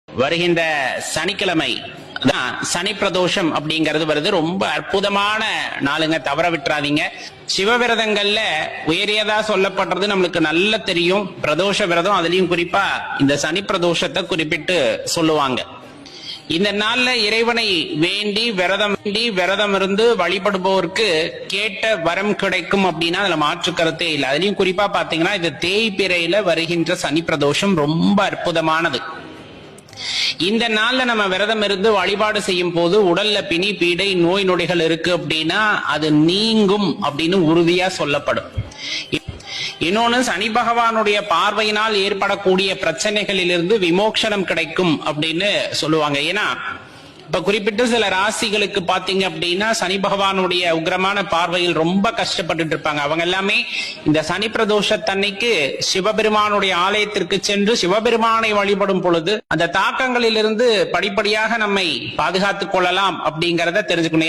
வருகின்ற சனிக்கிழமை தான் சனி பிரதோஷம் அப்படிங்கிறது வருது. ரொம்ப அற்புதமான நாளுங்க, தவற விட்டுறாதீங்க. சிவவிரதங்கள்ல உயரியதா சொல்லப்படுறது நம்மளுக்கு நல்ல தெரியும். பிரதோஷ விரதம், அதுலயும் குறிப்பா இந்த சனி பிரதோஷத்தை குறிப்பிட்டு சொல்லுவாங்க. இந்த நாள்ல இறைவனை வேண்டி விரதம் இருந்து வழிபடுபவருக்கு கேட்ட வரம் கிடைக்கும் அப்படின்னா அதுல மாற்று கருத்தே இல்லை. அதுலயும் குறிப்பா பாத்தீங்கன்னா இது தேய்பிறையில வருகின்ற சனி பிரதோஷம் ரொம்ப அற்புதமானது. இந்த நாள்ல நம்ம விரதம் இருந்து வழிபாடு செய்யும் போது உடல்ல பிணி பீடை நோய் நொடிகள் இருக்கு அப்படின்னா அது நீங்கும் அப்படின்னு உறுதியா சொல்லப்படும். இன்னொன்னு, சனி பகவானுடைய பார்வையினால் ஏற்படக்கூடிய பிரச்சனைகளிலிருந்து விமோசனம் கிடைக்கும் அப்படின்னு சொல்லுவாங்க. ஏன்னா இப்ப குறிப்பிட்ட சில ராசிகளுக்கு பாத்தீங்க அப்படின்னா சனி பகவானுடைய உக்ரமான பார்வையில் ரொம்ப கஷ்டப்பட்டு இருப்பாங்க. அவங்க எல்லாமே இந்த சனி பிரதோஷத்தன்னைக்கு சிவபெருமானுடைய ஆலயத்திற்கு சென்று சிவபெருமானை வழிபடும் பொழுது அந்த தாக்கங்களிலிருந்து படிப்படியாக நம்மை பாதுகாத்துக் கொள்ளலாம் அப்படிங்கறத தெரிஞ்சுக்கணும்.